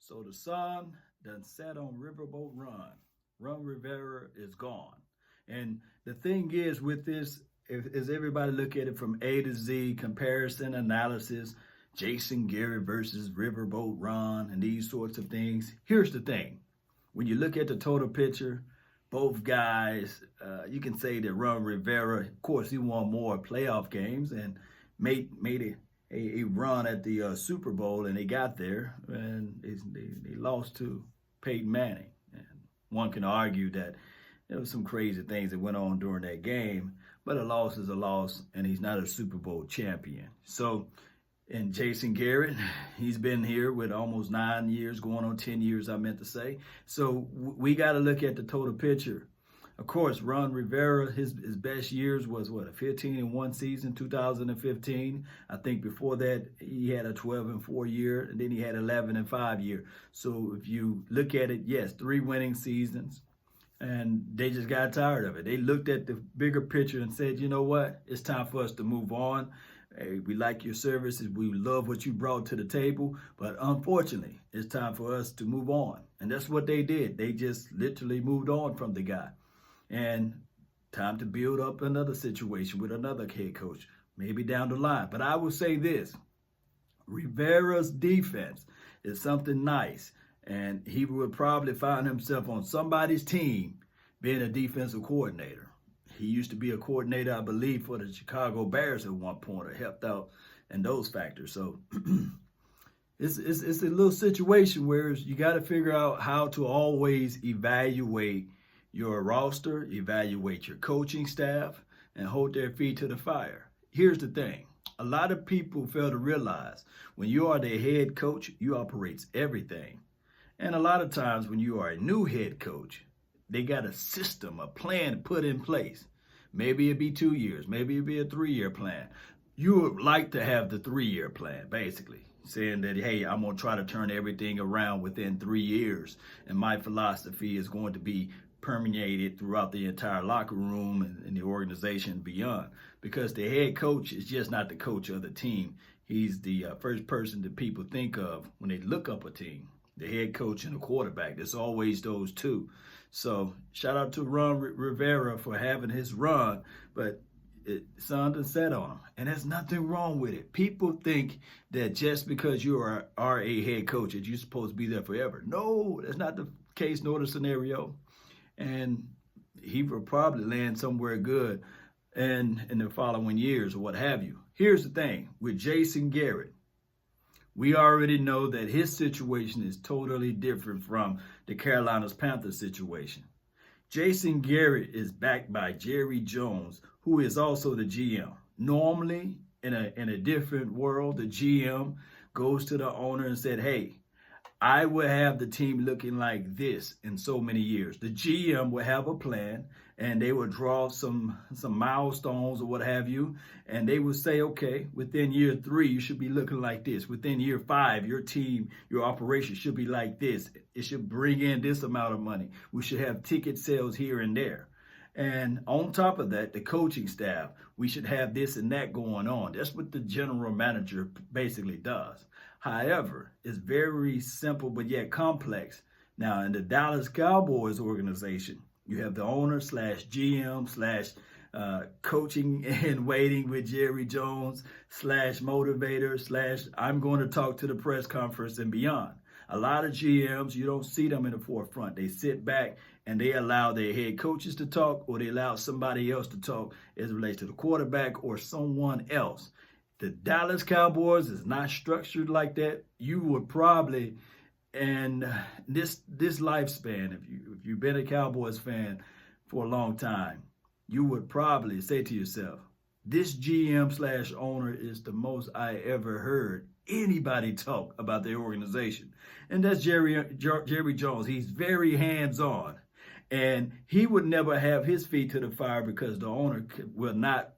So the sun done set on Riverboat Run. Ron Rivera is gone. And the thing is with this, is everybody look at it from A to Z, comparison, analysis, Jason Garrett versus Riverboat Ron, and these sorts of things. Here's the thing. When you look at the total picture, both guys, you can say that Ron Rivera, of course, he won more playoff games and made a run at the Super Bowl, and they got there, and they lost to Peyton Manning. And one can argue that there was some crazy things that went on during that game, but a loss is a loss, and he's not a Super Bowl champion. So, and Jason Garrett, he's been here with almost 9 years, going on 10 years, I meant to say. So we got to look at the total picture. Of course, Ron Rivera, his best years was a 15-1 season, 2015. I think before that he had a 12-4 year, and then he had 11-5 year. So if you look at it, yes, 3 winning seasons, and they just got tired of it. They looked at the bigger picture and said, you know what, it's time for us to move on. Hey, we like your services. We love what you brought to the table, but unfortunately, it's time for us to move on. And that's what they did. They just literally moved on from the guy. And time to build up another situation with another head coach, maybe down the line. But I will say this, Rivera's defense is something nice, and he would probably find himself on somebody's team being a defensive coordinator. He used to be a coordinator, I believe, for the Chicago Bears at one point, or helped out in those factors. So it's a little situation where you got to figure out how to always evaluate your roster, evaluate your coaching staff, and hold their feet to the fire. Here's the thing. A lot of people fail to realize when you are the head coach, you operate everything. And a lot of times when you are a new head coach, they got a system, a plan put in place. Maybe it'd be 2 years, maybe it'd be a 3-year plan. You would like to have the 3-year plan, basically, saying that, hey, I'm going to try to turn everything around within 3 years. And my philosophy is going to be permeated throughout the entire locker room and the organization and beyond, because the head coach is just not the coach of the team. He's the first person that people think of when they look up a team, the head coach and the quarterback. There's always those two. So shout out to Ron Rivera for having his run, but sun done set on him, and there's nothing wrong with it. People think that just because you are a head coach that you're supposed to be there forever. No, that's not the case nor the scenario. And he will probably land somewhere good and in the following years or what have you. Here's the thing with Jason Garrett. We already know that his situation is totally different from the Carolina Panthers situation. Jason Garrett is backed by Jerry Jones, who is also the GM. Normally, in a different world, the GM goes to the owner and said, hey, I will have the team looking like this in so many years. The GM will have a plan, and they will draw some milestones or what have you, and they will say, okay, within year 3, you should be looking like this. Within year 5, your team, your operation should be like this. It should bring in this amount of money. We should have ticket sales here and there. And on top of that, the coaching staff, we should have this and that going on. That's what the general manager basically does. However, it's very simple but yet complex. Now, in the Dallas Cowboys organization, you have the owner / GM / coaching and waiting with Jerry Jones / motivator / I'm going to talk to the press conference and beyond. A lot of GMs, you don't see them in the forefront. They sit back and they allow their head coaches to talk, or they allow somebody else to talk as it relates to the quarterback or someone else. The Dallas Cowboys is not structured like that. You would probably, and this lifespan, if you've been a Cowboys fan for a long time, you would probably say to yourself, this GM / owner is the most I ever heard anybody talk about their organization. And that's Jerry Jones. He's very hands-on. And he would never have his feet to the fire because the owner will not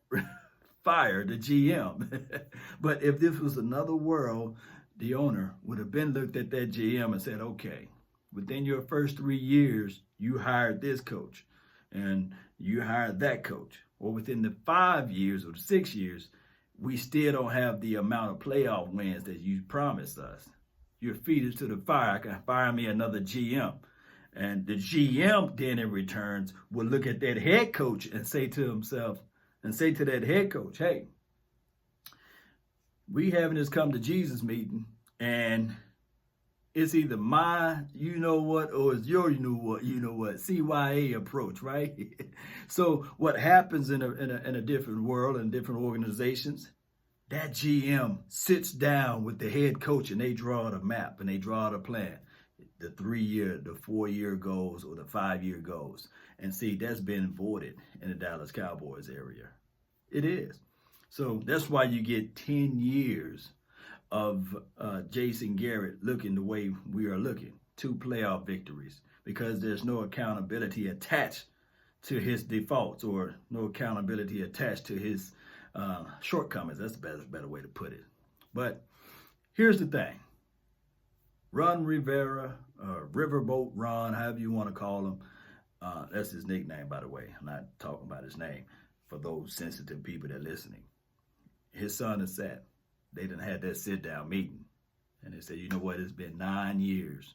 fire the GM. But if this was another world, the owner would have been looked at that GM and said, okay, within your first 3 years, you hired this coach and you hired that coach. Or within the 5 years or 6 years, we still don't have the amount of playoff wins that you promised us. your feet is to the fire. I can fire me another GM. And the GM then in returns will look at that head coach and say to himself, and say to that head coach, hey, we having this come to Jesus meeting, and it's either my you know what or it's your you know what CYA approach, right? So what happens in a different world and different organizations, that GM sits down with the head coach and they draw the map and they draw the plan, the 3-year, the 4-year goals or the 5-year goals. And see, that's been voided in the Dallas Cowboys area. It is. So that's why you get 10 years of Jason Garrett looking the way we are looking, 2 playoff victories, because there's no accountability attached to his defaults or no accountability attached to his shortcomings. That's a better way to put it. But here's the thing. Ron Rivera, Riverboat Ron, however you want to call him, that's his nickname, by the way. I'm not talking about his name for those sensitive people that are listening. His son is sad. They done had that sit-down meeting. And they said, you know what, it's been 9 years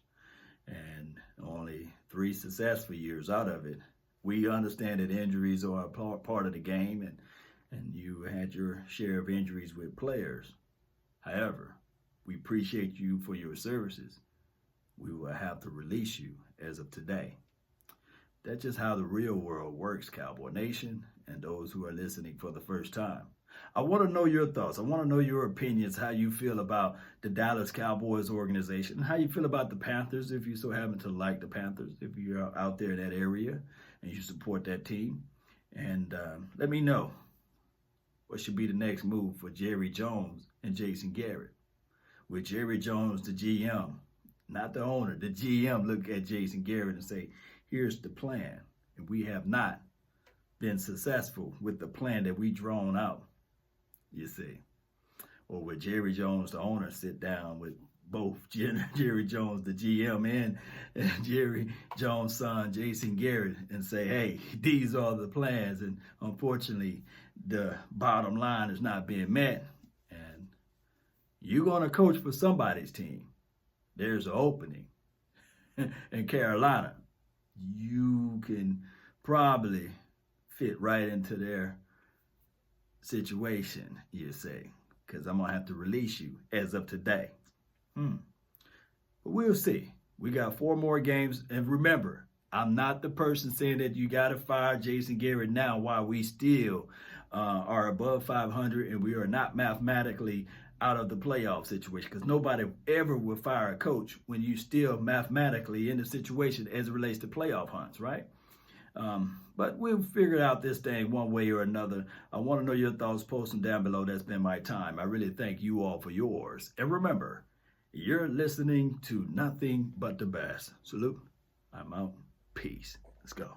and only 3 successful years out of it. We understand that injuries are a part of the game, and you had your share of injuries with players. However, we appreciate you for your services. We will have to release you as of today. That's just how the real world works, Cowboy Nation, and those who are listening for the first time. I want to know your thoughts. I want to know your opinions, how you feel about the Dallas Cowboys organization, and how you feel about the Panthers, if you so happen to like the Panthers, if you're out there in that area and you support that team. And let me know what should be the next move for Jerry Jones and Jason Garrett. With Jerry Jones, the GM, not the owner, the GM, look at Jason Garrett and say, here's the plan. And we have not been successful with the plan that we drawn out, you see. Or with Jerry Jones, the owner, sit down with both Jerry Jones, the GM, and Jerry Jones' son, Jason Garrett, and say, hey, these are the plans. And unfortunately, the bottom line is not being met. And you're going to coach for somebody's team. There's an opening in Carolina. You can probably fit right into their situation, you say, because I'm going to have to release you as of today. But we'll see. We got 4 more games. And remember, I'm not the person saying that you got to fire Jason Garrett now while we still are above 500 and we are not mathematically out of the playoff situation, because nobody ever will fire a coach when you still mathematically in the situation as it relates to playoff hunts, right? But we'll figure out this thing one way or another. I want to know your thoughts. Post them down below. That's been my time. I really thank you all for yours. And remember, you're listening to nothing but the best. Salute. I'm out. Peace. Let's go.